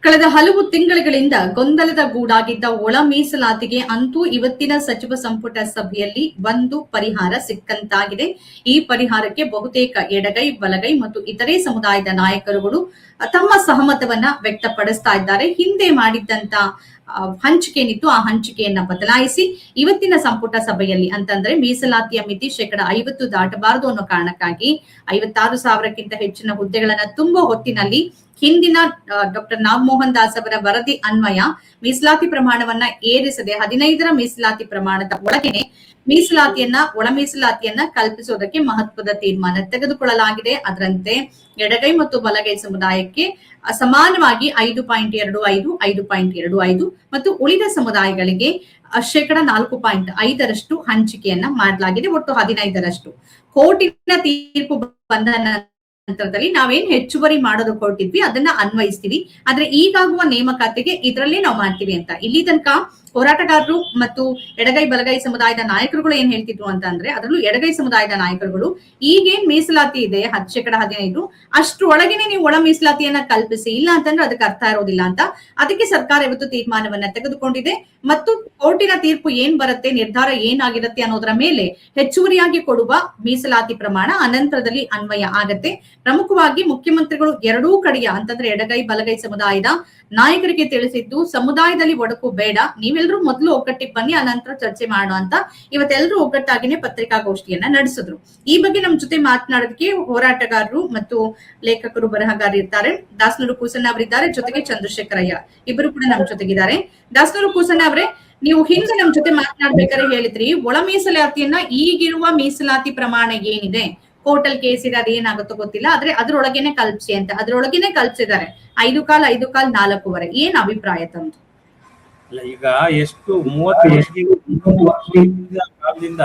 ಕಳೆದ ಹಲವು ತಿಂಗಳುಗಳಿಂದ ಗೊಂದಲದ ಗೂಡಾಗಿದ್ದ ಒಳ ಮೀಸಲಾತಿಗೆ ಅಂತೂ ಇವತ್ತಿನ ಸಚಿವ ಸಂಪುಟ ಸಭೆಯಲ್ಲಿ ಒಂದು ಪರಿಹಾರ ಸಿಕ್ಕಂತಾಗಿದೆ. ಈ ಪರಿಹಾರಕ್ಕೆ ಬಹುತೇಕ ಎಡಗೈ, ಬಲಗೈ ಮತ್ತು ಇತರೆ ಸಮುದಾಯದ ನಾಯಕರುಗಳು ತಮ್ಮ ಸಹಮತವನ್ನ ವ್ಯಕ್ತಪಡಿಸ್ತಾ ಇದ್ದಾರೆ. ಹಿಂದೆ ಮಾಡಿದ್ದಂತ ಹಂಚಿಕೆ ಏನಿತ್ತು ಆ ಹಂಚಿಕೆಯನ್ನ ಬದಲಾಯಿಸಿ ಇವತ್ತಿನ ಸಂಪುಟ ಸಭೆಯಲ್ಲಿ ಅಂತಂದ್ರೆ ಮೀಸಲಾತಿಯ ಮಿತಿ 50% ದಾಟಬಾರದು ಅನ್ನೋ ಕಾರಣಕ್ಕಾಗಿ 56,000ಕ್ಕಿಂತ ಹೆಚ್ಚಿನ ಹುದ್ದೆಗಳನ್ನ ತುಂಬುವ ಹೊತ್ತಿನಲ್ಲಿ ಹಿಂದಿನ ಡಾಕ್ಟರ್ ನಾಗಮೋಹನ್ ದಾಸ್ ಅವರ ವರದಿ ಅನ್ವಯ ಮೀಸಲಾತಿ ಪ್ರಮಾಣವನ್ನ ಏರಿಸದೆ 15ರ ಮೀಸಲಾತಿ ಪ್ರಮಾಣದ ಒಳಗೇನೆ ಒಳ ಮೀಸಲಾತಿಯನ್ನ ಕಲ್ಪಿಸುವುದಕ್ಕೆ ಮಹತ್ವದ ತೀರ್ಮಾನ ತೆಗೆದುಕೊಳ್ಳಲಾಗಿದೆ. ಅದರಂತೆ ಎಡಗೈ ಮತ್ತು ಬಲಗೈ ಸಮುದಾಯಕ್ಕೆ ಸಮಾನವಾಗಿ 5.25 5.25 ಮತ್ತು ಉಳಿದ ಸಮುದಾಯಗಳಿಗೆ 4.5% ಹಂಚಿಕೆಯನ್ನ ಮಾಡಲಾಗಿದೆ. ಒಟ್ಟು 15%. ಕೋರ್ಟಿನ ತೀರ್ಪು ಬಂದ ನಂತರದಲ್ಲಿ ನಾವೇನ್ ಹೆಚ್ಚುವರಿ ಮಾಡೋದು ಕೊಟ್ಟಿದ್ವಿ ಅದನ್ನ ಅನ್ವಯಿಸ್ತೀವಿ. ಆದ್ರೆ ಈಗಾಗುವ ನೇಮಕಾತಿಗೆ ಇದರಲ್ಲೇ ನಾವು ಮಾಡ್ತೀವಿ ಅಂತ ಇಲ್ಲಿ ತನಕ ಹೋರಾಟಗಾರರು ಮತ್ತು ಎಡಗೈ ಬಲಗೈ ಸಮುದಾಯದ ನಾಯಕರುಗಳು ಏನ್ ಹೇಳ್ತಿದ್ರು ಅಂತ ಅಂದ್ರೆ, ಅದರಲ್ಲೂ ಎಡಗೈ ಸಮುದಾಯದ ನಾಯಕರುಗಳು ಈಗೇನ್ ಮೀಸಲಾತಿ ಇದೆ 15% ಅಷ್ಟರೊಳಗೇನೆ ನೀವು ಒಳ ಮೀಸಲಾತಿಯನ್ನ ಕಲ್ಪಿಸಿ, ಇಲ್ಲ ಅಂತಂದ್ರೆ ಅದಕ್ಕೆ ಅರ್ಥ ಇರೋದಿಲ್ಲ ಅಂತ. ಅದಕ್ಕೆ ಸರ್ಕಾರ ಇವತ್ತು ತೀರ್ಮಾನವನ್ನ ತೆಗೆದುಕೊಂಡಿದೆ ಮತ್ತು ಕೋರ್ಟಿನ ತೀರ್ಪು ಏನ್ ಬರುತ್ತೆ, ನಿರ್ಧಾರ ಏನಾಗಿರುತ್ತೆ ಅನ್ನೋದರ ಮೇಲೆ ಹೆಚ್ಚುವರಿಯಾಗಿ ಕೊಡುವ ಮೀಸಲಾತಿ ಪ್ರಮಾಣ ಅನಂತರದಲ್ಲಿ ಅನ್ವಯ ಆಗತ್ತೆ. ಪ್ರಮುಖವಾಗಿ ಮುಖ್ಯಮಂತ್ರಿಗಳು ಎರಡೂ ಕಡೆಯ ಅಂತಂದ್ರೆ ಎಡಗೈ ಬಲಗೈ ಸಮುದಾಯದ ನಾಯಕರಿಗೆ ತಿಳಿಸಿದ್ದು, ಸಮುದಾಯದಲ್ಲಿ ಒಡಕು ಬೇಡ, ನೀವೆಲ್ಲರೂ ಮೊದಲು ಒಗ್ಗಟ್ಟಿಗೆ ಬನ್ನಿ, ಅನಂತರ ಚರ್ಚೆ ಮಾಡೋಣ ಅಂತ ಇವತ್ತೆಲ್ಲರೂ ಒಗ್ಗಟ್ಟಾಗಿನೇ ಪತ್ರಿಕಾಗೋಷ್ಠಿಯನ್ನ ನಡೆಸಿದ್ರು. ಈ ಬಗ್ಗೆ ನಮ್ ಜೊತೆ ಮಾತನಾಡೋದಕ್ಕೆ ಹೋರಾಟಗಾರರು ಮತ್ತು ಲೇಖಕರು ಬರಹಗಾರರು ಇರ್ತಾರೆ. ದಾಸನೂರು ಕೂಸಣ್ಣ ಅವರಿದ್ದಾರೆ, ಜೊತೆಗೆ ಚಂದ್ರಶೇಖರಯ್ಯ ಇಬ್ಬರು ಕೂಡ ನಮ್ ಜೊತೆಗಿದ್ದಾರೆ. ದಾಸನೂರು ಕೂಸಣ್ಣ ಅವರೇ, ನೀವು ಹಿಂದೆ ನಮ್ ಜೊತೆ ಮಾತನಾಡ್ಬೇಕಾದ್ರೆ ಹೇಳಿದ್ರಿ ಒಳ ಮೀಸಲಾತಿಯನ್ನ ಈಗಿರುವ ಮೀಸಲಾತಿ ಪ್ರಮಾಣ ಏನಿದೆ, ಕೋರ್ಟಲ್ ಕೇಸ್ ಇದೆ, ಅದೇನಾಗುತ್ತೋ ಗೊತ್ತಿಲ್ಲ, ಆದ್ರೆ ಅದ್ರೊಳಗೇನೆ ಕಲ್ಪಿಸಿ ಅಂತ. ಅದ್ರೊಳಗೇನೆ ಕಲ್ಪಿಸಿದ್ದಾರೆ 5.25 4.25. ಏನ್ ಅಭಿಪ್ರಾಯ ತಮ್ದು? ಈಗ ಎಷ್ಟು 30 ವರ್ಷದಿಂದ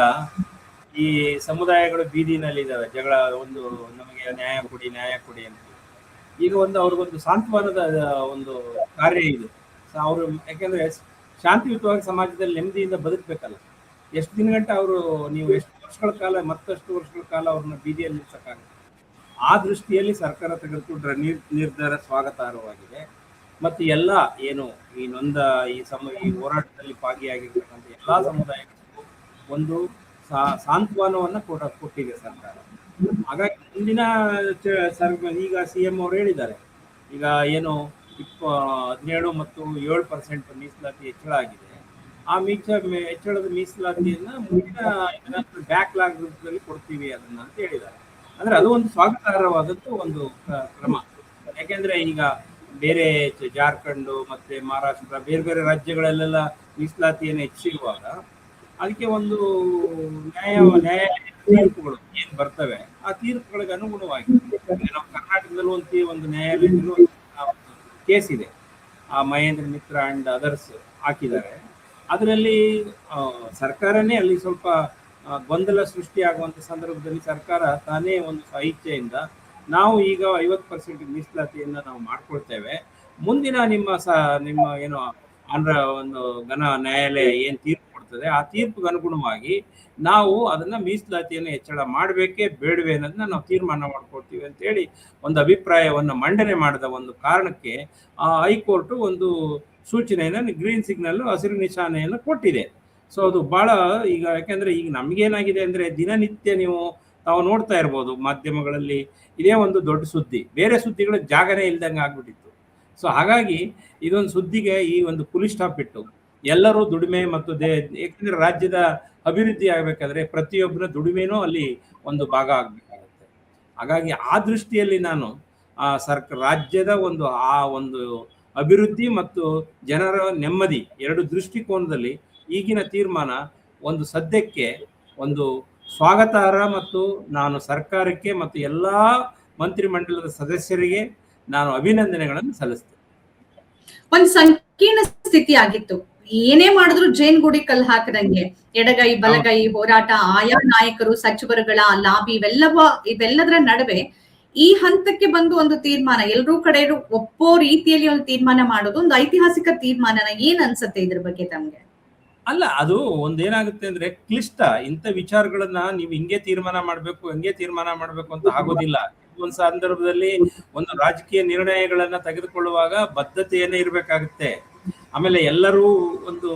ಈ ಸಮುದಾಯಗಳು ಬೀದಿನಲ್ಲಿದ್ದಾವೆ, ಜಗಳ, ಒಂದು ನಮಗೆ ನ್ಯಾಯ ಕೊಡಿ ಅಂತ. ಈಗ ಅವ್ರಿಗೊಂದು ಸಾಂತ್ವನದ ಒಂದು ಕಾರ್ಯ ಇದು. ಅವರು ಯಾಕೆಂದ್ರೆ ಶಾಂತಿಯುತವಾಗಿ ಸಮಾಜದಲ್ಲಿ ನೆಮ್ಮದಿಯಿಂದ ಬದುಕಬೇಕಲ್ಲ. ಎಷ್ಟು ದಿನಗಂಟ ನೀವು ಎಷ್ಟು ವರ್ಷಗಳ ಕಾಲ ಮತ್ತಷ್ಟು ವರ್ಷಗಳ ಕಾಲ ಅವ್ರನ್ನ ಬೀದಿಯಲ್ಲಿ ನಿಲ್ಸಕ್ಕಾಗುತ್ತೆ. ಆ ದೃಷ್ಟಿಯಲ್ಲಿ ಸರ್ಕಾರ ತೆಗೆದುಕೊಂಡ್ರ ನಿರ್ಧಾರ ಸ್ವಾಗತಾರ್ಹವಾಗಿದೆ. ಮತ್ತು ಎಲ್ಲ ಏನು ಈ ಈ ಹೋರಾಟದಲ್ಲಿ ಭಾಗಿಯಾಗಿರ್ತಕ್ಕಂಥ ಎಲ್ಲಾ ಸಮುದಾಯಗಳಿಗೂ ಒಂದು ಸಾಂತ್ವನವನ್ನ ಕೊಟ್ಟಿದೆ ಸರ್ಕಾರ. ಹಾಗಾಗಿ ಮುಂದಿನ ಈಗ CM ಅವರು ಹೇಳಿದ್ದಾರೆ, ಈಗ ಏನು 17 ಮತ್ತು 7% ಮೀಸಲಾತಿ ಹೆಚ್ಚಳ ಆಗಿದೆ. ಆ ಹೆಚ್ಚಳದ ಮೀಸಲಾತಿಯನ್ನ ಮುಂದಿನ ಬ್ಯಾಕ್ಲಾಗ್ ರೂಪದಲ್ಲಿ ಕೊಡ್ತೀವಿ ಅದನ್ನ ಅಂತ ಹೇಳಿದ್ದಾರೆ. ಅಂದ್ರೆ ಅದು ಒಂದು ಸ್ವಾಗತಾರ್ಹವಾದದ್ದು ಒಂದು ಕ್ರಮ. ಯಾಕೆಂದ್ರೆ ಈಗ ಬೇರೆ ಜಾರ್ಖಂಡ್ ಮತ್ತೆ ಮಹಾರಾಷ್ಟ್ರ ಬೇರೆ ಬೇರೆ ರಾಜ್ಯಗಳಲ್ಲೆಲ್ಲ ಮೀಸಲಾತಿಯನ್ನು ಹೆಚ್ಚಿರುವಾಗ ಅದಕ್ಕೆ ಒಂದು ನ್ಯಾಯ ತೀರ್ಪುಗಳು ಏನ್ ಬರ್ತವೆ ಆ ತೀರ್ಪುಗಳಿಗೆ ಅನುಗುಣವಾಗಿ ನಾವು ಕರ್ನಾಟಕದಲ್ಲಿ ಒಂದು ನ್ಯಾಯಾಲಯದಲ್ಲಿ ಕೇಸ್ ಇದೆ, ಆ ಮಹೇಂದ್ರ ಮಿತ್ರ ಅಂಡ್ ಅದರ್ಸ್ ಹಾಕಿದ್ದಾರೆ. ಅದರಲ್ಲಿ ಸರ್ಕಾರನೇ ಅಲ್ಲಿ ಸ್ವಲ್ಪ ಗೊಂದಲ ಸೃಷ್ಟಿಯಾಗುವಂತ ಸಂದರ್ಭದಲ್ಲಿ ಸರ್ಕಾರ ತಾನೇ ಒಂದು ಇಚ್ಛೆಯಿಂದ ನಾವು ಈಗ 50% ಮೀಸಲಾತಿಯನ್ನ ನಾವು ಮಾಡ್ಕೊಳ್ತೇವೆ, ಮುಂದಿನ ನಿಮ್ಮ ಏನು ಒಂದು ನ್ಯಾಯಾಲಯ ಏನ್ ತೀರ್ಪು ಕೊಡ್ತದೆ ಆ ತೀರ್ಪಿಗೆ ಅನುಗುಣವಾಗಿ ನಾವು ಅದನ್ನ ಮೀಸಲಾತಿಯನ್ನು ಹೆಚ್ಚಳ ಮಾಡಬೇಕೇ ಬೇಡವೇ ಅನ್ನೋದನ್ನ ನಾವು ತೀರ್ಮಾನ ಮಾಡ್ಕೊಳ್ತೀವಿ ಅಂತ ಹೇಳಿ ಒಂದು ಅಭಿಪ್ರಾಯವನ್ನ ಮಂಡನೆ ಮಾಡಿದ ಒಂದು ಕಾರಣಕ್ಕೆ ಆ ಹೈಕೋರ್ಟ್ ಒಂದು ಸೂಚನೆಯನ್ನು ಗ್ರೀನ್ ಸಿಗ್ನಲ್ ಹಸಿರು ನಿಶಾನೆಯನ್ನು ಕೊಟ್ಟಿದೆ. ಸೊ ಅದು ಬಹಳ ಈಗ ಯಾಕೆಂದ್ರೆ ಈಗ ನಮ್ಗೇನಾಗಿದೆ ಅಂದ್ರೆ ದಿನನಿತ್ಯ ತಾವು ನೋಡ್ತಾ ಇರ್ಬೋದು ಮಾಧ್ಯಮಗಳಲ್ಲಿ ಇದೇ ಒಂದು ದೊಡ್ಡ ಸುದ್ದಿ, ಬೇರೆ ಸುದ್ದಿಗಳ ಜಾಗನೇ ಇಲ್ದಂಗೆ ಆಗ್ಬಿಟ್ಟಿತ್ತು. ಸೊ ಹಾಗಾಗಿ ಇದೊಂದು ಸುದ್ದಿಗೆ ಈ ಒಂದು ಫುಲ್ ಸ್ಟಾಪ್ ಇಟ್ಟು ಎಲ್ಲರೂ ದುಡಿಮೆ ಮತ್ತು ಯಾಕೆಂದ್ರೆ ರಾಜ್ಯದ ಅಭಿವೃದ್ಧಿ ಆಗ್ಬೇಕಾದ್ರೆ ಪ್ರತಿಯೊಬ್ಬರ ದುಡಿಮೆನೂ ಅಲ್ಲಿ ಒಂದು ಭಾಗ ಆಗ್ಬೇಕಾಗುತ್ತೆ. ಹಾಗಾಗಿ ಆ ದೃಷ್ಟಿಯಲ್ಲಿ ನಾನು ರಾಜ್ಯದ ಒಂದು ಅಭಿವೃದ್ಧಿ ಮತ್ತು ಜನರ ನೆಮ್ಮದಿ ಎರಡು ದೃಷ್ಟಿಕೋನದಲ್ಲಿ ಈಗಿನ ತೀರ್ಮಾನ ಒಂದು ಸದ್ಯಕ್ಕೆ ಒಂದು ಸ್ವಾಗತಾರ್ಹ ಮತ್ತು ನಾನು ಸರ್ಕಾರಕ್ಕೆ ಮತ್ತು ಎಲ್ಲಾ ಮಂತ್ರಿಮಂಡಲದ ಸದಸ್ಯರಿಗೆ ನಾನು ಅಭಿನಂದನೆಗಳನ್ನು ಸಲ್ಲಿಸ್ತೇನೆ. ಒಂದು ಸಂಕೀರ್ಣ ಸ್ಥಿತಿ ಆಗಿತ್ತು, ಏನೇ ಮಾಡಿದ್ರು ಜೇನ್ಗುಡಿ ಕಲ್ಲು ಹಾಕದಂಗೆ ಎಡಗೈ ಬಲಗೈ ಹೋರಾಟ, ಆಯಾ ನಾಯಕರು ಸಚಿವರುಗಳ ಲಾಬಿ ಇವೆಲ್ಲದರ ನಡುವೆ ಈ ಹಂತಕ್ಕೆ ಬಂದು ಒಂದು ತೀರ್ಮಾನ ಎಲ್ಲರೂ ಕಡೆ ಒಪ್ಪೋ ರೀತಿಯಲ್ಲಿ ಒಂದು ತೀರ್ಮಾನ ಮಾಡೋದು ಒಂದು ಐತಿಹಾಸಿಕ ತೀರ್ಮಾನನ. ಏನ್ ಅನ್ಸುತ್ತೆ ಇದ್ರ ಬಗ್ಗೆ ತಮ್ಗೆ? ಅಲ್ಲ, ಅದು ಒಂದೇನಾಗುತ್ತೆ ಅಂದ್ರೆ ಕ್ಲಿಷ್ಟ ಇಂಥ ವಿಚಾರಗಳನ್ನ ನೀವು ಹಿಂಗೆ ತೀರ್ಮಾನ ಮಾಡ್ಬೇಕು ಅಂತ ಆಗೋದಿಲ್ಲ. ಒಂದು ಸಂದರ್ಭದಲ್ಲಿ ಒಂದು ರಾಜಕೀಯ ನಿರ್ಣಯಗಳನ್ನ ತೆಗೆದುಕೊಳ್ಳುವಾಗ ಬದ್ಧತೆಯನ್ನೇ ಇರಬೇಕಾಗುತ್ತೆ. ಆಮೇಲೆ ಎಲ್ಲರೂ ಒಂದು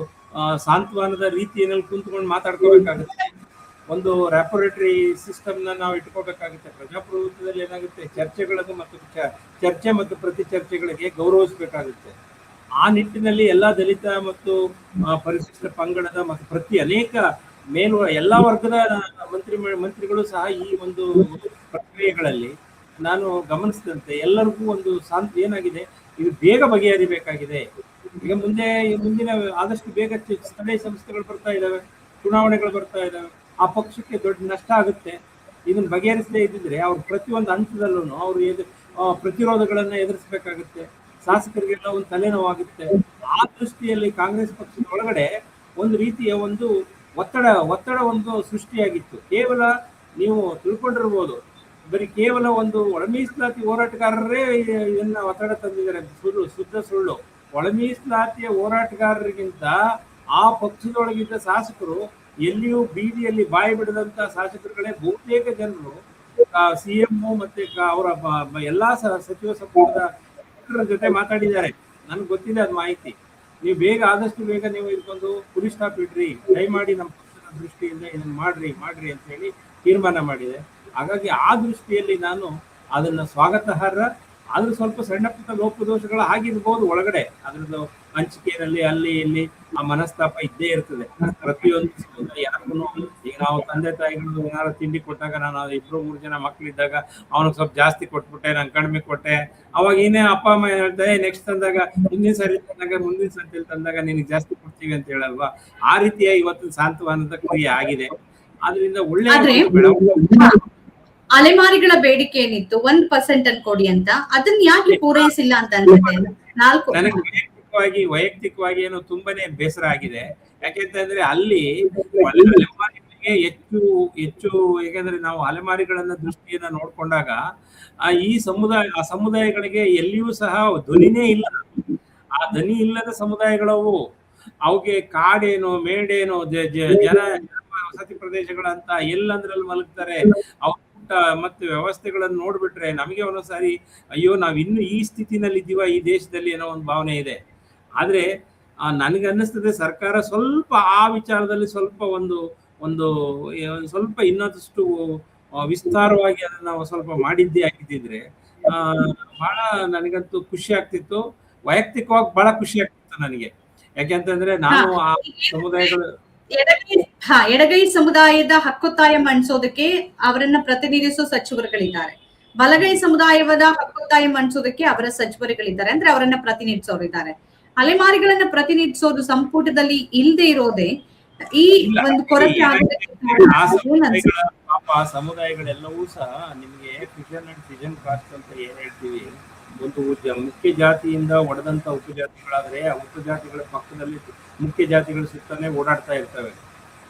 ಸಾಂತ್ವನದ ರೀತಿಯಲ್ಲಿ ಕುಂತ್ಕೊಂಡು ಮಾತಾಡ್ಕೋಬೇಕಾಗುತ್ತೆ. ಒಂದು ರ್ಯಾಪೊರೇಟರಿ ಸಿಸ್ಟಮ್ ನಾವು ಇಟ್ಕೋಬೇಕಾಗುತ್ತೆ. ಪ್ರಜಾಪ್ರಭುತ್ವದಲ್ಲಿ ಏನಾಗುತ್ತೆ, ಚರ್ಚೆಗಳನ್ನು ಮತ್ತು ಚರ್ಚೆ ಮತ್ತು ಪ್ರತಿ ಚರ್ಚೆಗಳಿಗೆ ಗೌರವಿಸಬೇಕಾಗುತ್ತೆ. ಆ ನಿಟ್ಟಿನಲ್ಲಿ ಎಲ್ಲಾ ದಲಿತ ಮತ್ತು ಪರಿಶಿಷ್ಟ ಪಂಗಡದ ಮತ್ತು ಅನೇಕ ಎಲ್ಲಾ ವರ್ಗದ ಮಂತ್ರಿಗಳು ಸಹ ಈ ಒಂದು ಪ್ರಕ್ರಿಯೆಗಳಲ್ಲಿ ನಾನು ಗಮನಿಸಿದಂತೆ ಎಲ್ಲರಿಗೂ ಒಂದು ಏನಾಗಿದೆ, ಇದು ಬೇಗ ಬಗೆಹರಿಬೇಕಾಗಿದೆ. ಈಗ ಮುಂದಿನ ಆದಷ್ಟು ಬೇಗ ಸ್ಥಳೀಯ ಸಂಸ್ಥೆಗಳು ಬರ್ತಾ ಇದ್ದಾವೆ, ಚುನಾವಣೆಗಳು ಬರ್ತಾ ಇದ್ದಾವೆ. ಆ ಪಕ್ಷಕ್ಕೆ ದೊಡ್ಡ ನಷ್ಟ ಆಗುತ್ತೆ. ಇದನ್ನ ಬಗೆಹರಿಸದೇ ಇದ್ದಿದ್ರೆ ಅವ್ರು ಪ್ರತಿಯೊಂದು ಹಂತದಲ್ಲೂ ಅವರು ಪ್ರತಿರೋಧಗಳನ್ನ ಎದುರಿಸಬೇಕಾಗುತ್ತೆ. ಶಾಸಕರಿಗೆಲ್ಲ ಒಂದು ತಲೆನೋವಾಗುತ್ತೆ. ಆ ದೃಷ್ಟಿಯಲ್ಲಿ ಕಾಂಗ್ರೆಸ್ ಪಕ್ಷದ ಒಳಗಡೆ ಒಂದು ರೀತಿಯ ಒಂದು ಒತ್ತಡ ಒಂದು ಸೃಷ್ಟಿಯಾಗಿತ್ತು. ಕೇವಲ ನೀವು ತಿಳ್ಕೊಂಡಿರ್ಬೋದು, ಬರೀ ಕೇವಲ ಒಂದು ಒಳ ಮೀಸಲಾತಿ ಹೋರಾಟಗಾರರೇ ಇದನ್ನ ಒತ್ತಡ ತಂದಿದ್ದಾರೆ. ಶುದ್ಧ ಸುಳ್ಳು. ಒಳ ಮೀಸಲಾತಿಯ ಹೋರಾಟಗಾರರಿಗಿಂತ ಆ ಪಕ್ಷದೊಳಗಿದ್ದ ಶಾಸಕರು, ಎಲ್ಲಿಯೂ ಬೀದಿಯಲ್ಲಿ ಬಾಯಿ ಬಿಡದಂತ ಶಾಸಕರುಗಳೇ ಬಹುತೇಕ ಜನರು ಸಿಎಂ ಮತ್ತೆ ಅವರ ಎಲ್ಲಾ ಸಚಿವ ಸಂಪುಟದ ಜೊತೆ ಮಾತಾಡಿದ್ದಾರೆ. ನನ್ಗೆ ಗೊತ್ತಿದೆ ಅದು ಮಾಹಿತಿ. ನೀವು ಆದಷ್ಟು ಬೇಗ ನೀವು ಇದಕ್ಕೊಂದು ಪುರಿ ಸ್ಟಾಪ್ ಇಡ್ರಿ, ದಯಮಾಡಿ ನಮ್ಮ ಪಕ್ಷದ ದೃಷ್ಟಿಯಿಂದ ಇದನ್ನ ಮಾಡ್ರಿ ಅಂತ ಹೇಳಿ ತೀರ್ಮಾನ ಮಾಡಿದೆ. ಹಾಗಾಗಿ ಆ ದೃಷ್ಟಿಯಲ್ಲಿ ನಾನು ಅದನ್ನ ಸ್ವಾಗತಾರ್ಹ. ಆದ್ರೂ ಸ್ವಲ್ಪ ಸಣ್ಣ ಪುಟ್ಟ ಲೋಪದೋಷಗಳು ಆಗಿರ್ಬೋದು ಒಳಗಡೆ. ಅದ್ರದ್ದು ಹಂಚಿಕೆಯಲ್ಲಿ ಅಲ್ಲಿ ಇಲ್ಲಿ ಆ ಮನಸ್ತಾಪ ಇದ್ದೇ ಇರ್ತದೆ ಪ್ರತಿಯೊಂದು ಯಾರಿಗೂ. ಈಗ ನಾವು ತಂದೆ ತಾಯಿಗಳು ಏನಾದ್ರು ತಿಂಡಿ ಕೊಟ್ಟಾಗ, ನಾನು 2-3 ಜನ ಮಕ್ಳಿದ್ದಾಗ ಅವನಿಗೆ ಸ್ವಲ್ಪ ಜಾಸ್ತಿ ಕೊಟ್ಬಿಟ್ಟೆ, ನಾನು ಕಡಿಮೆ ಕೊಟ್ಟೆ, ಅವಾಗ ಏನೇ ಅಪ್ಪ ಅಮ್ಮ ಹೇಳ್ತಾರೆ, ನೆಕ್ಸ್ಟ್ ತಂದಾಗ ಮುಂದಿನ ಸರಿ ತಂದಾಗ ನಿನಗೆ ಜಾಸ್ತಿ ಕೊಡ್ತೀವಿ ಅಂತ ಹೇಳಲ್ವಾ. ಆ ರೀತಿಯ ಇವತ್ತು ಸಾಂತ್ವನದ ಕ್ರಿಯೆ ಆಗಿದೆ. ಆದ್ರಿಂದ ಒಳ್ಳೆ ಅಲೆಮಾರಿಗಳ ಬೇಡಿಕೆ ಏನಿತ್ತು 1% ಅನ್ನು ಕೊಡಿ ಅಂತ, ಅದನ್ನ ಯಾಕೆ ಪೂರೈಸಿಲ್ಲ ಅಂತ ಅನ್ಸುತ್ತೆ. ನನಗೆ ವೈಯಕ್ತಿಕವಾಗಿ ಏನೋ ತುಂಬಾನೇ ಬೇಸರ ಆಗಿದೆ. ಯಾಕೆಂತಂದ್ರೆ ಅಲ್ಲಿ ಅಲೆಮಾರಿಗಳಿಗೆ ಹೆಚ್ಚು ಯಾಕಂದ್ರೆ ನಾವು ಅಲೆಮಾರಿಗಳನ್ನ ದೃಷ್ಟಿಯನ್ನ ನೋಡ್ಕೊಂಡಾಗ ಈ ಸಮುದಾಯಗಳಿಗೆ ಎಲ್ಲಿಯೂ ಸಹ ಧ್ವನಿನೇ ಇಲ್ಲ. ಆ ಧ್ವನಿ ಇಲ್ಲದ ಸಮುದಾಯಗಳವು, ಅವಕ್ಕೆ ಕಾಡೇನೋ ಮೇಡೇನೋ ಜನ ವಸತಿ ಪ್ರದೇಶಗಳಂತ ಎಲ್ಲಂದ್ರಲ್ಲಿ ಮಲಗ್ತಾರೆ. ಮತ್ತೆ ವ್ಯವಸ್ಥೆಗಳನ್ನು ನೋಡ್ಬಿಟ್ರೆ ನಮಗೆ ಒಂದೊಂದ್ಸಾರಿ ಅಯ್ಯೋ ನಾವ್ ಇನ್ನು ಈ ಸ್ಥಿತಿನಲ್ಲಿ ಇದ್ದೀವ ಈ ದೇಶದಲ್ಲಿ ಅನ್ನೋ ಒಂದು ಭಾವನೆ ಇದೆ. ಆದ್ರೆ ನನಗನ್ನಿಸ್ತದೆ ಸರ್ಕಾರ ಸ್ವಲ್ಪ ಆ ವಿಚಾರದಲ್ಲಿ ಸ್ವಲ್ಪ ಒಂದು ಸ್ವಲ್ಪ ಇನ್ನಷ್ಟು ವಿಸ್ತಾರವಾಗಿ ಅದನ್ನ ಸ್ವಲ್ಪ ಮಾಡಿದ್ದೇ ಆಗಿದ್ದಿದ್ರೆ ಬಹಳ ನನಗಂತೂ ಖುಷಿ ಆಗ್ತಿತ್ತು. ವೈಯಕ್ತಿಕವಾಗಿ ಬಹಳ ಖುಷಿ ಆಗ್ತಿತ್ತು ನನಗೆ. ಯಾಕೆಂತಂದ್ರೆ ನಾನು ಆ ಸಮುದಾಯಗಳು ಎಡಗೈ ಸಮುದಾಯದ ಹಕ್ಕೊತ್ತಾಯ ಮಂಡಿಸೋದಕ್ಕೆ ಅವರನ್ನ ಪ್ರತಿನಿಧಿಸೋ ಸಚಿವರುಗಳಿದ್ದಾರೆ, ಬಲಗೈ ಸಮುದಾಯದ ಹಕ್ಕೊತ್ತಾಯ ಮಂಡಿಸೋದಕ್ಕೆ ಅವರ ಸಚಿವರುಗಳಿದ್ದಾರೆ, ಅಂದ್ರೆ ಅವರನ್ನ ಪ್ರತಿನಿಧಿಸೋರಿದ್ದಾರೆ. ಅಲೆಮಾರಿಗಳನ್ನ ಪ್ರತಿನಿಧಿಸೋದು ಸಂಪುಟದಲ್ಲಿ ಇಲ್ಲದೆ ಇರೋದೇ ಈ ಒಂದು ಕೊರತೆ ಸಮುದಾಯಗಳೆಲ್ಲವೂ ಸಹ ನಿಮ್ಗೆ ಫಿಷನ್ ಕಾಸ್ಟ್ ಅಂತ ಏನ್ ಹೇಳ್ತೀವಿ, ಒಂದು ಮುಖ್ಯ ಜಾತಿಯಿಂದ ಒಡೆದಂತ ಉಪಜಾತಿಗಳಾದ್ರೆ ಆ ಉಪಜಾತಿಗಳ ಪಕ್ಕದಲ್ಲಿ ಮುಖ್ಯ ಜಾತಿಗಳ ಸುತ್ತಾನೆ ಓಡಾಡ್ತಾ ಇರ್ತವೆ.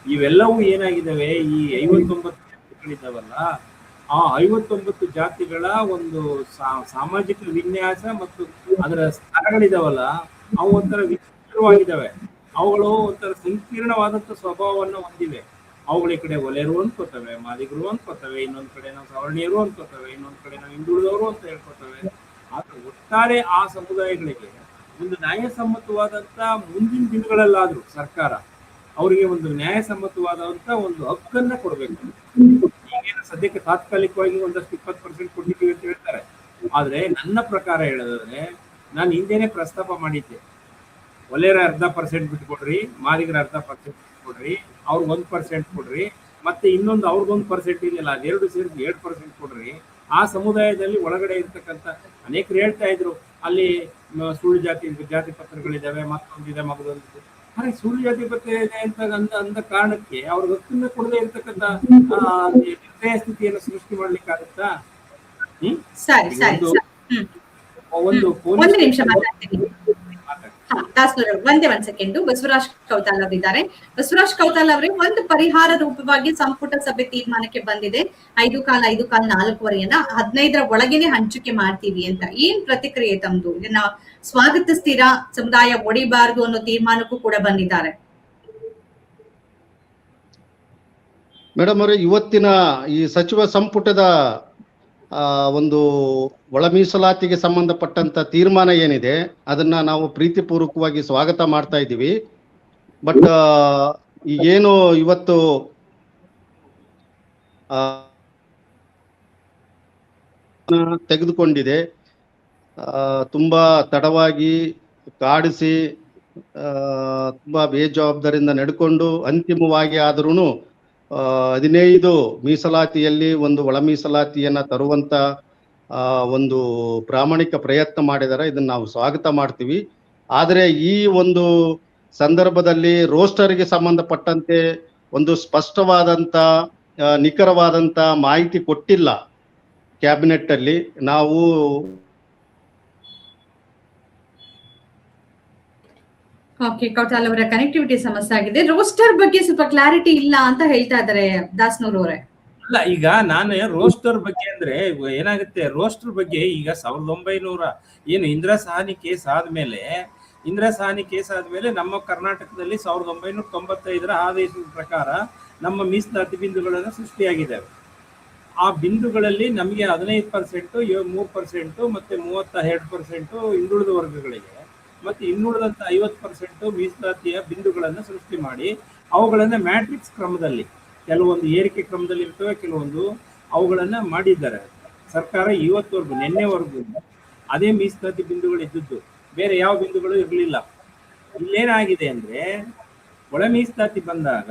ಇವೆಲ್ಲವೂ ಏನಾಗಿದ್ದಾವೆ, ಈ 59 ಜಾತಿಗಳಿದ್ದಾವಲ್ಲ, ಆ 59 ಜಾತಿಗಳ ಒಂದು ಸಾಮಾಜಿಕ ವಿನ್ಯಾಸ ಮತ್ತು ಅದರ ಸ್ತರಗಳಿದಾವಲ್ಲ, ಅವು ಒಂಥರ ವಿಚಿತ್ರವಾಗಿದ್ದಾವೆ. ಅವುಗಳು ಒಂಥರ ಸಂಕೀರ್ಣವಾದಂತ ಸ್ವಭಾವವನ್ನು ಹೊಂದಿವೆ. ಅವುಗಳ ಈ ಕಡೆ ಒಲೆಯರು ಅನ್ಕೋತವೆ, ಮಾದಿಗರು ಅನ್ಕೋತವೆ, ಇನ್ನೊಂದ್ ಕಡೆ ನಾವು ಸವರ್ಣೀಯರು ಅನ್ಕೋತವೆ, ಇನ್ನೊಂದ್ ಕಡೆ ನಾವು ಹಿಂದುಳಿದವರು ಅಂತ ಹೇಳ್ಕೊತವೆ. ಆದ್ರೆ ಒಟ್ಟಾರೆ ಆ ಸಮುದಾಯಗಳಿಗೆ ಒಂದು ನ್ಯಾಯಸಮ್ಮತವಾದಂತ ಮುಂದಿನ ದಿನಗಳಲ್ಲಾದ್ರೂ ಸರ್ಕಾರ ಅವರಿಗೆ ಒಂದು ನ್ಯಾಯಸಮ್ಮತವಾದಂತ ಒಂದು ಹಕ್ಕನ್ನ ಕೊಡ್ಬೇಕು. ಈಗೇನು ಸದ್ಯಕ್ಕೆ ತಾತ್ಕಾಲಿಕವಾಗಿ ಒಂದಷ್ಟು 20% ಕೊಡ್ಲಿಕ್ಕೆ ಅಂತ ಹೇಳ್ತಾರೆ. ಆದ್ರೆ ನನ್ನ ಪ್ರಕಾರ ಹೇಳೋದಾದ್ರೆ, ನಾನು ಹಿಂದೆನೆ ಪ್ರಸ್ತಾಪ ಮಾಡಿದ್ದೆ, ಒಲೆಯರ 0.5% ಬಿಟ್ಕೊಡ್ರಿ, ಮಾದಿಗರ 0.5% ಬಿಟ್ಕೊಡ್ರಿ, ಅವ್ರಿಗೆ 1% ಕೊಡ್ರಿ, ಮತ್ತೆ ಇನ್ನೊಂದು ಅವ್ರಿಗೊಂದು % ಇದೆಯಲ್ಲ ಅದೆರಡು ಸೇರಿ 2% ಕೊಡ್ರಿ. ಆ ಸಮುದಾಯದಲ್ಲಿ ಒಳಗಡೆ ಇರ್ತಕ್ಕಂಥ ಅನೇಕರು ಹೇಳ್ತಾ ಇದ್ರು, ಅಲ್ಲಿ ಸುಳ್ಳು ಜಾತಿ ಪತ್ರಗಳಿದಾವೆ, ಮತ್ತೊಂದಿದೆ ಮಗದೊಂದಿದೆ. ಹಾಗೆ ಸುಳ್ಳು ಜಾತಿ ಪತ್ರ ಇದೆ ಅಂತ ಅಂದ ಕಾರಣಕ್ಕೆ ಅವ್ರಿಗೆ ಹಕ್ಕನ್ನ ಕೊಡದೆ ಇರ್ತಕ್ಕಂಥ ನಿರ್ಣಯ ಸ್ಥಿತಿಯನ್ನು ಸೃಷ್ಟಿ ಮಾಡ್ಲಿಕ್ಕಾಗುತ್ತಾ? ಒಂದು ನಿಮಿಷ ಮಾತಾಡ್ತೀನಿ. ಒಂದೇ ಒಂದ್ ಸೆಕೆಂಡ್. ಬಸವರಾಜ್ ಕೌತಾಲ್ ಅವರಿದ್ದಾರೆ. ಬಸವರಾಜ್ ಕೌತಾಲ್ ಅವರೇ, ಒಂದು ಪರಿಹಾರ ರೂಪವಾಗಿ ಸಂಪುಟ ಸಭೆ ತೀರ್ಮಾನಕ್ಕೆ ಬಂದಿದೆ 5-4 15ರ ಒಳಗೇನೆ ಹಂಚಿಕೆ ಮಾಡ್ತೀವಿ ಅಂತ. ಏನ್ ಪ್ರತಿಕ್ರಿಯೆ ತಮ್ದು? ಇದನ್ನ ಸ್ವಾಗತಿಸ್ತೀರಾ? ಸಮುದಾಯ ಒಡಿಬಾರದು ಅನ್ನೋ ತೀರ್ಮಾನಕ್ಕೂ ಕೂಡ ಬಂದಿದ್ದಾರೆ. ಮೇಡಮ್ ಅವರೇ, ಇವತ್ತಿನ ಈ ಸಚಿವ ಸಂಪುಟದ ಒಂದು ಒಳ ಮೀಸಲಾತಿಗೆ ಸಂಬಂಧಪಟ್ಟಂತ ತೀರ್ಮಾನ ಏನಿದೆ ಅದನ್ನ ನಾವು ಪ್ರೀತಿಪೂರ್ವಕವಾಗಿ ಸ್ವಾಗತ ಮಾಡ್ತಾ ಇದ್ದೀವಿ. ಬಟ್ ಈಗೇನು ಇವತ್ತು ತೆಗೆದುಕೊಂಡಿದೆ, ತುಂಬಾ ತಡವಾಗಿ ಕಾಡಿಸಿ ತುಂಬಾ ಬೇಜವಾಬ್ದಾರಿಯಿಂದ ನಡ್ಕೊಂಡು ಅಂತಿಮವಾಗಿ ಆದ್ರೂ 15 ಮೀಸಲಾತಿಯಲ್ಲಿ ಒಂದು ಒಳ ಮೀಸಲಾತಿಯನ್ನ ತರುವಂತ ಒಂದು ಪ್ರಾಮಾಣಿಕ ಪ್ರಯತ್ನ ಮಾಡಿದ್ದಾರೆ. ಇದನ್ನ ನಾವು ಸ್ವಾಗತ ಮಾಡ್ತೀವಿ. ಆದರೆ ಈ ಒಂದು ಸಂದರ್ಭದಲ್ಲಿ ರೋಸ್ಟರ್ಗೆ ಸಂಬಂಧಪಟ್ಟಂತೆ ಒಂದು ಸ್ಪಷ್ಟವಾದಂತ ನಿಖರವಾದಂತ ಮಾಹಿತಿ ಕೊಟ್ಟಿಲ್ಲ ಕ್ಯಾಬಿನೆಟ್ ಅಲ್ಲಿ. ನಾವು ಓಕೆ, ಕೌತಾಲ್ ಅವರ ಕನೆಕ್ಟಿವಿಟಿ ಸಮಸ್ಯೆ ಆಗಿದೆ. ರೋಸ್ಟರ್ ಬಗ್ಗೆ ಸ್ವಲ್ಪ ಕ್ಲಾರಿಟಿ ಇಲ್ಲ ಅಂತ ಹೇಳ್ತಾ ಇದ್ದಾರೆ ದಾಸನೂರ್ ಅವರೇ. ಅಲ್ಲ, ಈಗ ನಾನು ರೋಸ್ಟರ್ ಬಗ್ಗೆ ಅಂದ್ರೆ ಏನಾಗುತ್ತೆ, ರೋಸ್ಟರ್ ಬಗ್ಗೆ ಈಗ 1900 ಏನು ಇಂದಿರಾ ಸಹಾನಿ ಕೇಸ್ ಆದ್ಮೇಲೆ ನಮ್ಮ ಕರ್ನಾಟಕದಲ್ಲಿ 1995 ಆದೇಶದ ಪ್ರಕಾರ ನಮ್ಮ ಮೀಸಲಾತಿ ಬಿಂದುಗಳನ್ನು ಸೃಷ್ಟಿಯಾಗಿದ್ದಾವೆ. ಆ ಬಿಂದುಗಳಲ್ಲಿ ನಮಗೆ 15%, 3% ಮತ್ತೆ 32% ಹಿಂದುಳಿದ ವರ್ಗಗಳಿಗೆ ಮತ್ತೆ ಇನ್ನುಳಿದಂತ 50% ಮೀಸಲಾತಿಯ ಬಿಂದುಗಳನ್ನು ಸೃಷ್ಟಿ ಮಾಡಿ ಅವುಗಳನ್ನ ಮ್ಯಾಟ್ರಿಕ್ಸ್ ಕ್ರಮದಲ್ಲಿ, ಕೆಲವೊಂದು ಏರಿಕೆ ಕ್ರಮದಲ್ಲಿ ಇರ್ತವೆ, ಕೆಲವೊಂದು ಅವುಗಳನ್ನ ಮಾಡಿದ್ದಾರೆ ಸರ್ಕಾರ. ಇವತ್ತವರೆಗೂ ನಿನ್ನೆವರೆಗೂ ಅದೇ ಮೀಸಲಾತಿ ಬಿಂದುಗಳು ಇದ್ದದ್ದು, ಬೇರೆ ಯಾವ ಬಿಂದುಗಳು ಇರಲಿಲ್ಲ. ಇಲ್ಲೇನಾಗಿದೆ ಅಂದ್ರೆ, ಒಳ ಮೀಸಲಾತಿ ಬಂದಾಗ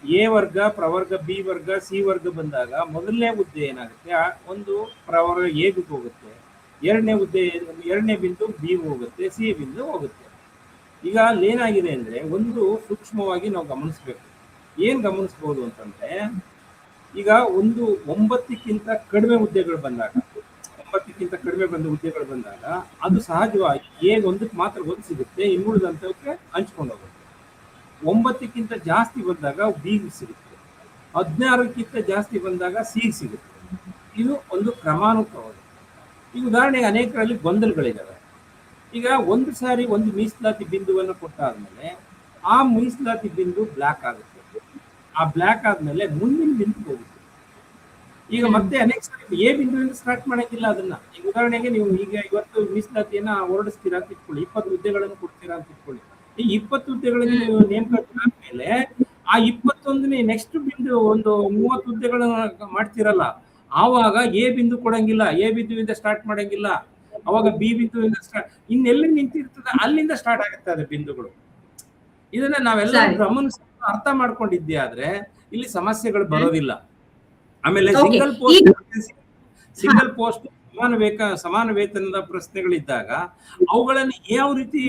ಎ ವರ್ಗ, ಪ್ರವರ್ಗ, ಬಿ ವರ್ಗ, ಸಿ ವರ್ಗ ಬಂದಾಗ ಮೊದಲನೇ ಹುದ್ದೆ ಏನಾಗುತ್ತೆ, ಒಂದು ಪ್ರವರ್ಗ ಎಗೆ ಹೋಗುತ್ತೆ, ಎರಡನೇ ಬಿಂದು ಬಿ ಹೋಗುತ್ತೆ, ಸಿ ಬಿಂದು ಹೋಗುತ್ತೆ. ಈಗ ಅಲ್ಲೇನಾಗಿದೆ ಅಂದ್ರೆ, ಒಂದು ಸೂಕ್ಷ್ಮವಾಗಿ ನಾವು ಗಮನಿಸ್ಬೇಕು. ಏನ್ ಗಮನಿಸ್ಬೋದು ಅಂತಂದ್ರೆ, ಈಗ 9ಕ್ಕಿಂತ ಕಡಿಮೆ ಹುದ್ದೆಗಳು ಬಂದಾಗ, 9ಕ್ಕಿಂತ ಕಡಿಮೆ ಹುದ್ದೆಗಳು ಬಂದಾಗ ಅದು ಸಹಜವಾಗಿ ಒಂದಕ್ಕೆ ಮಾತ್ರ ಒಂದು ಸಿಗುತ್ತೆ, ಇನ್ನುಳಿದಂತವಕ್ಕೆ ಹಂಚ್ಕೊಂಡು ಹೋಗುತ್ತೆ. 9ಕ್ಕಿಂತ ಜಾಸ್ತಿ ಬಂದಾಗ ಬಿ ಸಿಗುತ್ತೆ, 16ಕ್ಕಿಂತ ಜಾಸ್ತಿ ಬಂದಾಗ ಸಿ ಸಿಗುತ್ತೆ. ಇದು ಒಂದು ಕ್ರಮಾನುಗತವಾದ. ಈಗ ಉದಾಹರಣೆಗೆ ಅನೇಕರಲ್ಲಿ ಗೊಂದಲಗಳಿದ್ದಾವೆ. ಈಗ ಒಂದು ಸಾರಿ ಒಂದು ಮೀಸಲಾತಿ ಬಿಂದುವನ್ನು ಕೊಟ್ಟಾದ್ಮೇಲೆ ಆ ಮೀಸಲಾತಿ ಬಿಂದು ಬ್ಲಾಕ್ ಆಗುತ್ತೆ. ಆ ಬ್ಲಾಕ್ ಆದ್ಮೇಲೆ ಮುಂದಿನ ಬಿಂದು ಹೋಗುತ್ತೆ. ಈಗ ಮತ್ತೆ ಅನೇಕ ಸಾರಿ ಎ ಬಿಂದುವಿಂದ ಸ್ಟಾರ್ಟ್ ಮಾಡಕ್ಕಿಲ್ಲ ಅದನ್ನ. ಈಗ ಉದಾಹರಣೆಗೆ ನೀವು ಈಗ ಇವತ್ತು ಮೀಸಲಾತಿಯನ್ನ ಹೊರಡಿಸ್ತೀರಾ ಅಂತ ಇಟ್ಕೊಳ್ಳಿ, 20 ಹುದ್ದೆಗಳನ್ನು ಕೊಡ್ತೀರಾ ಅಂತ ಇಟ್ಕೊಳ್ಳಿ. ಈ 20 ಹುದ್ದೆಗಳನ್ನು ನೀವು ನೇಮಕಾತಿ ಆದ್ಮೇಲೆ ಆ 21ನೇ ನೆಕ್ಸ್ಟ್ ಬಿಂದು ಒಂದು 30 ಹುದ್ದೆಗಳನ್ನ ಮಾಡ್ತಿರಲ್ಲ, ಆವಾಗ ಎ ಬಿಂದು ಕೊಡಂಗಿಲ್ಲ, ಎ ಬಿಂದುವಿಂದ ಸ್ಟಾರ್ಟ್ ಮಾಡಂಗಿಲ್ಲ. ಅವಾಗ ಬಿ ಬಿಂದುವಿಂದ ಸ್ಟಾರ್ಟ್, ಇನ್ನೆಲ್ಲಿ ನಿಂತಿರ್ತದೆ ಅಲ್ಲಿಂದ ಸ್ಟಾರ್ಟ್ ಆಗುತ್ತೆ ಅದು ಬಿಂದುಗಳು. ಇದನ್ನ ನಾವೆಲ್ಲ ಗಮನಿಸಿ ಅರ್ಥ ಮಾಡ್ಕೊಂಡಿದ್ದೆ ಆದ್ರೆ ಇಲ್ಲಿ ಸಮಸ್ಯೆಗಳು ಬರೋದಿಲ್ಲ. ಆಮೇಲೆ ಸಿಂಗಲ್ ಪೋಸ್ಟ್ ಸಮಾನ ವೇತನದ ಪ್ರಶ್ನೆಗಳಿದ್ದಾಗ ಅವುಗಳನ್ನು ಯಾವ ರೀತಿ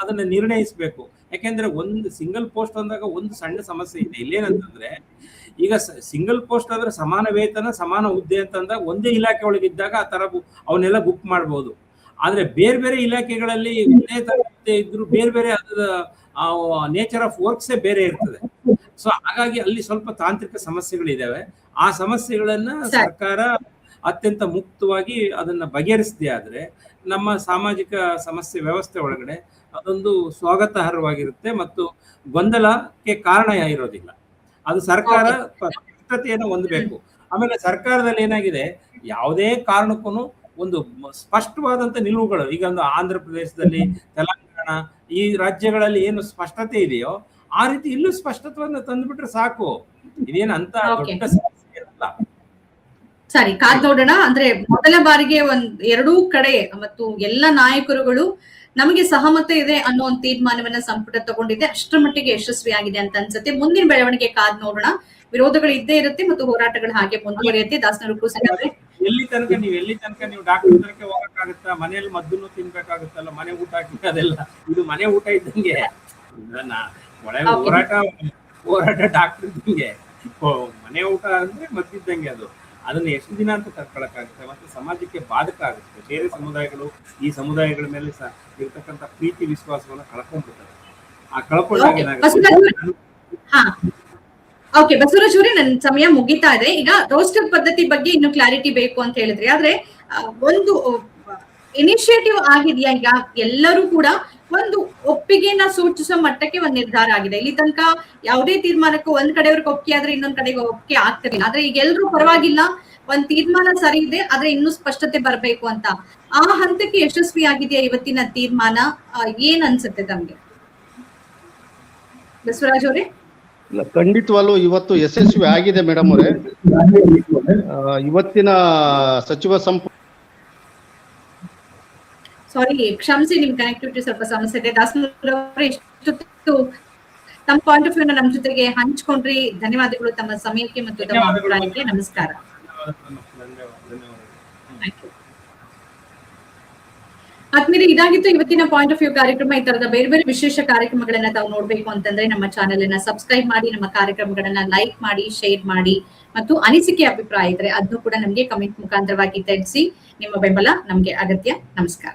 ಅದನ್ನ ನಿರ್ಣಯಿಸಬೇಕು. ಯಾಕೆಂದ್ರೆ ಒಂದು ಸಿಂಗಲ್ ಪೋಸ್ಟ್ ಅಂದಾಗ ಒಂದು ಸಣ್ಣ ಸಮಸ್ಯೆ ಇದೆ. ಇಲ್ಲೇನಂತಂದ್ರೆ, ಈಗ ಸಿಂಗಲ್ ಪೋಸ್ಟ್ ಅಂದ್ರೆ ಸಮಾನ ವೇತನ ಸಮಾನ ಹುದ್ದೆ ಅಂತಂದಾಗ ಒಂದೇ ಇಲಾಖೆ ಒಳಗಿದ್ದಾಗ ಆ ತರ ಅವನ್ನೆಲ್ಲ ಬುಕ್ ಮಾಡ್ಬೋದು. ಆದ್ರೆ ಬೇರೆ ಬೇರೆ ಇಲಾಖೆಗಳಲ್ಲಿ ಒಂದೇ ತರ ಹುದ್ದೆ ಇದ್ರು ಬೇರೆ ಬೇರೆ ಅದರ ನೇಚರ್ ಆಫ್ ವರ್ಕ್ಸೇ ಬೇರೆ ಇರ್ತದೆ. ಸೊ ಹಾಗಾಗಿ ಅಲ್ಲಿ ಸ್ವಲ್ಪ ತಾಂತ್ರಿಕ ಸಮಸ್ಯೆಗಳಿದಾವೆ. ಆ ಸಮಸ್ಯೆಗಳನ್ನ ಸರ್ಕಾರ ಅತ್ಯಂತ ಮುಕ್ತವಾಗಿ ಅದನ್ನ ಬಗೆಹರಿಸದೆ ಆದ್ರೆ ನಮ್ಮ ಸಾಮಾಜಿಕ ಸಮಸ್ಯೆ ವ್ಯವಸ್ಥೆ ಒಳಗಡೆ ಅದೊಂದು ಸ್ವಾಗತಾರ್ಹವಾಗಿರುತ್ತೆ ಮತ್ತು ಗೊಂದಲಕ್ಕೆ ಕಾರಣ ಇರೋದಿಲ್ಲ. ಅದು ಸರ್ಕಾರ ಸ್ಪಷ್ಟತೆಯನ್ನು ಹೊಂದಬೇಕು. ಆಮೇಲೆ ಸರ್ಕಾರದಲ್ಲಿ ಏನಾಗಿದೆ, ಯಾವುದೇ ಕಾರಣಕ್ಕೂ ಒಂದು ಸ್ಪಷ್ಟವಾದಂತ ನಿಲುವುಗಳು, ಈಗ ಒಂದು ಆಂಧ್ರ ಪ್ರದೇಶದಲ್ಲಿ, ತೆಲಂಗಾಣ ಈ ರಾಜ್ಯಗಳಲ್ಲಿ ಏನು ಸ್ಪಷ್ಟತೆ ಇದೆಯೋ ಆ ರೀತಿ ಇಲ್ಲೂ ಸ್ಪಷ್ಟತೆಯನ್ನು ತಂದುಬಿಟ್ರೆ ಸಾಕು. ಇದೇನು ಅಂತ ದೊಡ್ಡ ಸಮಸ್ಯೆ ಇರಲ್ಲ. ಸರಿ, ಕಾದ್ ನೋಡೋಣ. ಅಂದ್ರೆ ಮೊದಲ ಬಾರಿಗೆ ಎರಡೂ ಕಡೆ ಮತ್ತು ಎಲ್ಲ ನಾಯಕರುಗಳು ನಮಗೆ ಸಹಮತ ಇದೆ ಅನ್ನೋ ಒಂದು ತೀರ್ಮಾನವನ್ನ ಸಂಪುಟ ತಗೊಂಡಿದೆ. ಅಷ್ಟರ ಮಟ್ಟಿಗೆ ಯಶಸ್ವಿಯಾಗಿದೆ ಅಂತ ಅನ್ಸುತ್ತೆ. ಮುಂದಿನ ಬೆಳವಣಿಗೆ ಕಾದ್ ನೋಡೋಣ. ವಿರೋಧಗಳು ಇದ್ದೇ ಇರುತ್ತೆ ಮತ್ತು ಹೋರಾಟಗಳು ಹಾಗೆ ಮುಂದುವರಿಯುತ್ತೆ. ದಾಸನೂರು ಎಲ್ಲಿ ತನಕ ನೀವು ಡಾಕ್ಟರ್ ತನಕ ಹೋಗಕ್ಕಾಗುತ್ತಾ? ಮನೆಯಲ್ಲಿ ಮದ್ದನ್ನು ತಿನ್ಬೇಕಾಗುತ್ತಲ್ಲ, ಮನೆ ಊಟ ಹಾಕಿ ಅದೆಲ್ಲ. ಇದು ಮನೆ ಊಟ ಇದ್ದಂಗೆ, ಹೋರಾಟ ಡಾಕ್ಟರ್ ಇದ್ದಂಗೆ. ಮನೆ ಊಟ ಅಂದ್ರೆ ಮದ್ದಿದ್ದಂಗೆ. ಅದನ್ನ ಎಷ್ಟು ದಿನ ಅಂತ ತಡ್ಕೊಳಕ್ಕಾಗುತ್ತೆ, ಮತ್ತೆ ಸಮಾಜಕ್ಕೆ ಬಾಧಕ ಆಗುತ್ತೆ. ಬೇರೆ ಸಮುದಾಯಗಳು ಈ ಸಮುದಾಯಗಳ ಮೇಲೆ ಇರ್ತಕ್ಕಂಥ ಪ್ರೀತಿ ವಿಶ್ವಾಸವನ್ನ ಕಳ್ಕೊಂಡ್ಬಿಡ್ತಾರೆ. ಆ ಕಳ್ಕೊಂಡಾಗ ಓಕೆ, ಬಸವರಾಜ್ ಅವರೇ, ನನ್ನ ಸಮಯ ಮುಗಿತಾ ಇದೆ. ಈಗ ರೋಸ್ಟರ್ ಪದ್ಧತಿ ಬಗ್ಗೆ ಇನ್ನು ಕ್ಲಾರಿಟಿ ಬೇಕು ಅಂತ ಹೇಳಿದ್ರಿ. ಆದ್ರೆ ಒಂದು ಇನಿಷಿಯೇಟಿವ್ ಆಗಿದೆಯಾ? ಈಗ ಎಲ್ಲರೂ ಕೂಡ ಒಂದು ಒಪ್ಪಿಗೆನ ಸೂಚಿಸೋ ಮಟ್ಟಕ್ಕೆ ಒಂದು ನಿರ್ಧಾರ ಆಗಿದೆ. ಇಲ್ಲಿ ತನಕ ಯಾವುದೇ ತೀರ್ಮಾನಕ್ಕೂ ಒಂದ್ ಕಡೆಯವ್ರಿಗೆ ಒಪ್ಪಿಗೆ ಆದ್ರೆ ಇನ್ನೊಂದ್ ಕಡೆಗೆ ಒಪ್ಪಿಗೆ ಆಗ್ತಿರ್ಲಿಲ್ಲ. ಆದ್ರೆ ಈಗ ಎಲ್ರೂ ಪರವಾಗಿಲ್ಲ, ಒಂದ್ ತೀರ್ಮಾನ ಸರಿ ಇದೆ, ಆದ್ರೆ ಇನ್ನೂ ಸ್ಪಷ್ಟತೆ ಬರ್ಬೇಕು ಅಂತ. ಆ ಹಂತಕ್ಕೆ ಯಶಸ್ವಿ ಆಗಿದೆಯಾ ಇವತ್ತಿನ ತೀರ್ಮಾನ? ಏನ್ ಅನ್ಸುತ್ತೆ ತಮ್ಗೆ ಬಸವರಾಜ್ ಅವರೇ? ಇಲ್ಲ, ಖಂಡಿತವಾಗ್ಲೂ ಇವತ್ತು ಯಶಸ್ವಿ ಆಗಿದೆ ಮೇಡಮ್ ಅವರೇ. ಇವತ್ತಿನ ಸಚಿವ ಸಂಪುಟ, ಸಾರಿ ಕ್ಷಮಿಸಿ, ನಿಮ್ ಕನೆಕ್ಟಿವಿಟಿ ಸ್ವಲ್ಪ ಸಮಸ್ಯೆ ಇದೆ. ದಾಸನೂರ್ ಇಷ್ಟು ತಮ್ಮ ಪಾಯಿಂಟ್ ಆಫ್ ವ್ಯೂ ನಮ್ಮ ಜೊತೆಗೆ ಹಂಚ್ಕೊಂಡ್ರಿ. ಧನ್ಯವಾದಗಳು ತಮ್ಮ ಸಮಯಕ್ಕೆ ಮತ್ತು ತಮ್ಮ ಅಭಿಪ್ರಾಯಕ್ಕೆ. ನಮಸ್ಕಾರ. ಆದ್ಮೇಲೆ ಇದಾಗಿತ್ತು ಇವತ್ತಿನ ಪಾಯಿಂಟ್ ಆಫ್ ವ್ಯೂ ಕಾರ್ಯಕ್ರಮ. ಈ ತರದ ಬೇರೆ ಬೇರೆ ವಿಶೇಷ ಕಾರ್ಯಕ್ರಮಗಳನ್ನ ತಾವು ನೋಡ್ಬೇಕು ಅಂತಂದ್ರೆ ನಮ್ಮ ಚಾನೆಲ್ ಅನ್ನ ಸಬ್ಸ್ಕ್ರೈಬ್ ಮಾಡಿ, ನಮ್ಮ ಕಾರ್ಯಕ್ರಮಗಳನ್ನ ಲೈಕ್ ಮಾಡಿ, ಶೇರ್ ಮಾಡಿ, ಮತ್ತು ಅನಿಸಿಕೆ ಅಭಿಪ್ರಾಯ ಇದ್ರೆ ಅದನ್ನು ಕೂಡ ನಮ್ಗೆ ಕಮೆಂಟ್ ಮುಖಾಂತರವಾಗಿ ತಿಳಿಸಿ. ನಿಮ್ಮ ಬೆಂಬಲ ನಮ್ಗೆ ಅಗತ್ಯ. ನಮಸ್ಕಾರ.